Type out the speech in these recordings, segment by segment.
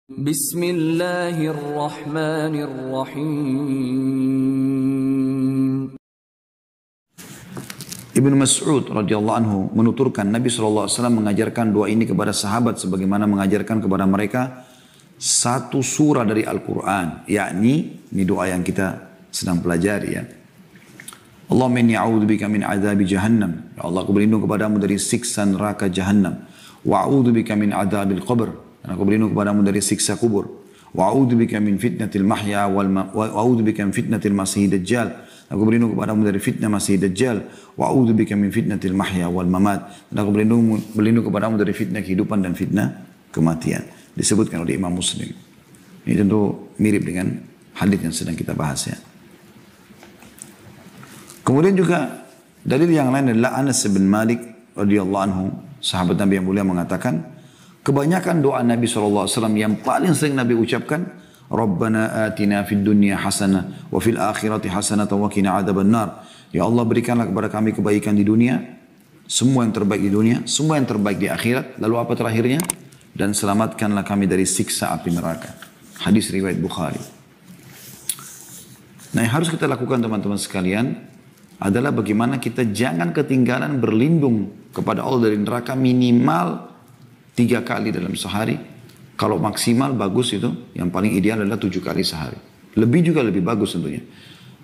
Bismillahirrahmanirrahim. Ibnu Mas'ud radhiyallahu anhu menuturkan Nabi SAW mengajarkan doa ini kepada sahabat sebagaimana mengajarkan kepada mereka satu surah dari Al-Quran, yakni ini doa yang kita sedang pelajari ya. Allahumma inni a'udzubika min adzabi jahannam. Ya Allah, aku berlindung kepadamu dari siksa neraka jahannam. Wa a'udzubika min adzabil qabr. Dan aku berlindung kepadamu dari siksa kubur. Wa a'udzubika min fitnatil mahya wa a'udzubika min fitnatil masih dajjal. Aku berlindung kepadamu dari fitnah masih dajjal. Wa a'udzubika min fitnatil mahya wal mamat. Dan aku berlindung kepadamu dari fitnah kehidupan dan fitnah kematian. Disebutkan oleh Imam Muslim. Ini tentu mirip dengan hadis yang sedang kita bahas ya. Kemudian juga dalil yang lain adalah Anas bin Malik radhiyallahu anhu, sahabat Nabi yang mulia, mengatakan kebanyakan doa Nabi SAW yang paling sering Nabi ucapkan, Rabbana atina fid dunya hasanah wa fil akhirati hasanah wa qina adzabannar. Ya Allah, berikanlah kepada kami kebaikan di dunia, semua yang terbaik di dunia, semua yang terbaik di akhirat. Lalu apa terakhirnya? Dan selamatkanlah kami dari siksa api neraka. Hadis riwayat Bukhari. Nah, yang harus kita lakukan teman-teman sekalian adalah bagaimana kita jangan ketinggalan berlindung kepada Allah dari neraka minimal 3 kali dalam sehari. Kalau maksimal bagus itu, yang paling ideal adalah 7 kali sehari. Lebih juga lebih bagus tentunya.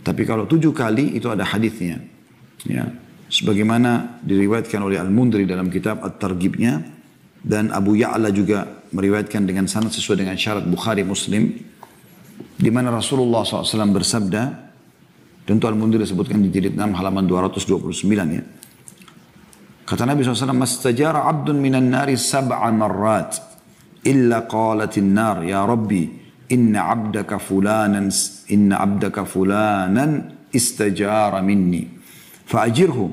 Tapi kalau 7 kali itu ada hadisnya. Ya. Sebagaimana diriwayatkan oleh Al-Mundri dalam kitab At-Targhibnya, dan Abu Ya'la juga meriwayatkan dengan sanad sesuai dengan syarat Bukhari Muslim, di mana Rasulullah SAW bersabda, tentu Al-Mundri disebutkan di jilid 6 halaman 229 ya. Kata Nabi SAW, Mastajara abdun minan nari 7 marrat, illa qalatin nar, ya Rabbi, inna abdaka fulanan istajara minni, fa'ajirhu,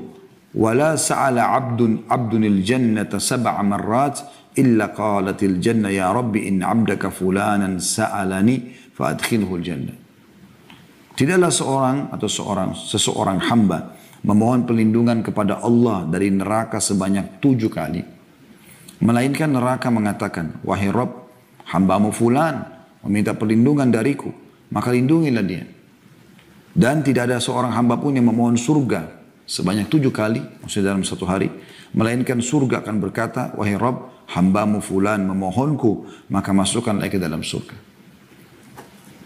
wala sa'ala abdun il-jannata 7 marrat, illa qalatil jannah, ya Rabbi, inna abdaka fulanan sa'alani, fa'adkhilhu il-jannah. Tidaklah seseorang hamba memohon perlindungan kepada Allah dari neraka sebanyak 7 kali. Melainkan neraka mengatakan, wahai Rabb, hambamu fulan meminta perlindungan dariku, maka lindungilah dia. Dan tidak ada seorang hamba pun yang memohon surga sebanyak 7 kali, maksudnya dalam satu hari, melainkan surga akan berkata, wahai Rabb, hambamu fulan memohonku, maka masukkanlah ke dalam surga.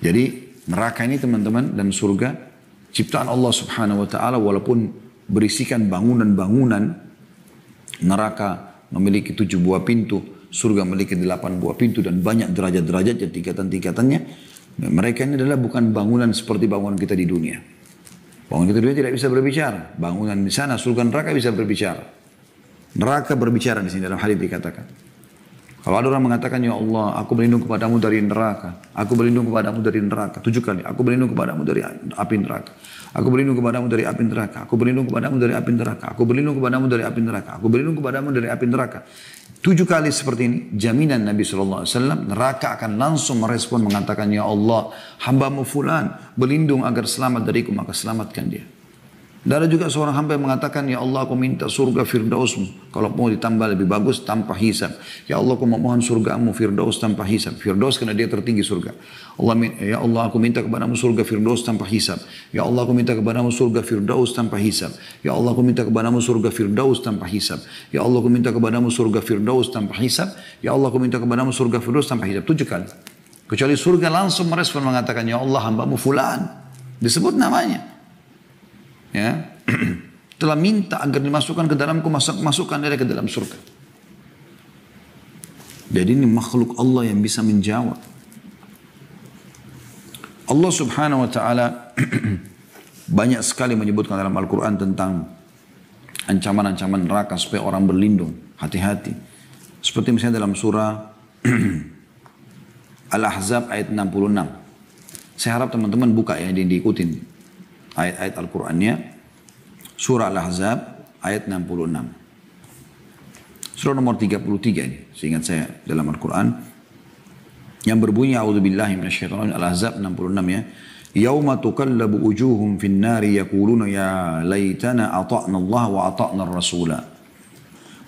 Jadi neraka ini teman-teman dan surga ciptaan Allah Subhanahu wa taala, walaupun berisikan bangunan-bangunan. Neraka memiliki 7 buah pintu, surga memiliki 8 buah pintu dan banyak derajat-derajat dan tingkatan-tingkatannya. Mereka ini adalah bukan bangunan seperti bangunan kita di dunia. Bangunan kita di dunia tidak bisa berbicara. Bangunan di sana surga neraka bisa berbicara. Neraka berbicara di sini dalam hadis dikatakan. Kalau ada orang mengatakan, ya Allah, aku berlindung kepadamu dari neraka. Aku berlindung kepadamu dari neraka 7 kali. Aku berlindung kepadamu dari api neraka. Aku berlindung kepadamu dari api neraka. Aku berlindung kepadamu dari api neraka. Aku berlindung kepadamu dari api neraka. Aku berlindung kepadamu dari api neraka. 7 kali seperti ini, jaminan Nabi SAW, neraka akan langsung merespon mengatakan, ya Allah, hambamu fulan berlindung agar selamat dariku, maka selamatkan dia. Dan ada juga seorang hamba yang mengatakan, ya Allah, aku minta surga Firdausmu. Kalau mau ditambah lebih bagus, tanpa hisab. Ya Allah, aku memohon surgamu Firdaus tanpa hisab. Firdaus karena dia tertinggi surga. Ya Allah, aku minta kepadamu surga Firdaus tanpa hisab. Ya Allah, aku minta kepadamu surga Firdaus tanpa hisab. Ya Allah, aku minta kepadamu surga Firdaus tanpa hisab. Ya Allah, aku minta kepadamu surga Firdaus tanpa hisab. Ya Allah, aku minta kepadamu surga Firdaus tanpa hisab. 7 kali. Kecuali surga langsung merespon mengatakan, ya Allah, hambamu fulan. Disebut namanya. Ya, telah minta agar dimasukkan ke dalamku, masukkan dia ke dalam surga. Jadi ini makhluk Allah yang bisa menjawab. Allah Subhanahu wa taala banyak sekali menyebutkan dalam Al-Quran tentang ancaman-ancaman neraka supaya orang berlindung, hati-hati. Seperti misalnya dalam surah Al-Ahzab ayat 66. Saya harap teman-teman buka ya, diikutin ayat-ayat Al-Qur'annya. Surah Al-Ahzab ayat 66. Surah nomor 33 ini, seingat saya dalam Al-Quran. Yang berbunyi, A'udzubillahi minasyaitonir rajim, Al-Ahzab 66 ya. Yauma tuqallabu wujuhum fin nari yaquluna ya laitana ata'na Allah wa ata'na ar-rasula.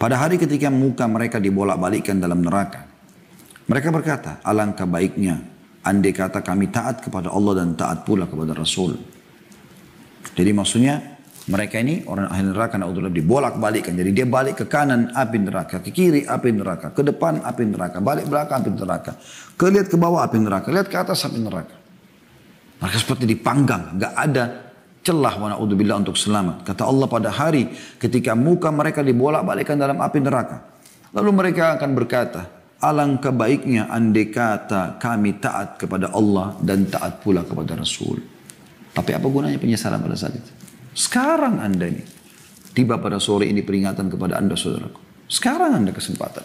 Pada hari ketika muka mereka dibolak-balikkan dalam neraka, Mereka berkata, alangkah baiknya andai kata kami taat kepada Allah dan taat pula kepada Rasul. Jadi maksudnya mereka ini orang ahli neraka, naudzubillah, dibolak-balikkan. Jadi dia balik ke kanan api neraka, ke kiri api neraka, ke depan api neraka, balik belakang api neraka, lihat ke bawah api neraka, lihat ke atas api neraka. Mereka seperti dipanggang, nggak ada celah wa naudzubillah untuk selamat. Kata Allah, pada hari ketika muka mereka dibolak-balikkan dalam api neraka, lalu mereka akan berkata, alangkah baiknya andai kata kami taat kepada Allah dan taat pula kepada Rasul. Tapi apa gunanya penyesalan pada saat itu? Sekarang Anda ini, tiba pada sore ini peringatan kepada Anda saudaraku. Sekarang Anda kesempatan.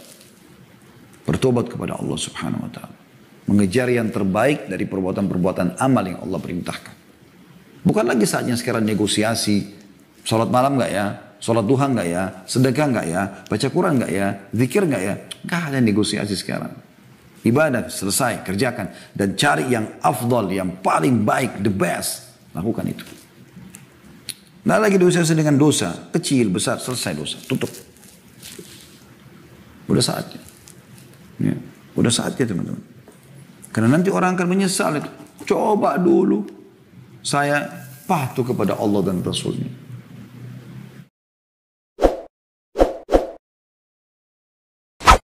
Bertobat kepada Allah subhanahu wa ta'ala. Mengejar yang terbaik dari perbuatan-perbuatan amal yang Allah perintahkan. Bukan lagi saatnya sekarang negosiasi. Salat malam gak ya? Salat duha gak ya? Sedekah gak ya? Baca Quran gak ya? Zikir gak ya? Gak ada negosiasi sekarang. Ibadah selesai, kerjakan. Dan cari yang afdal, yang paling baik, the best. Lakukan itu. Nah lagi dosa dengan dosa, kecil, besar, selesai dosa, tutup. Udah saatnya. Ya, udah saatnya teman-teman. Karena nanti orang akan menyesal itu. Coba dulu saya patuh kepada Allah dan Rasulnya.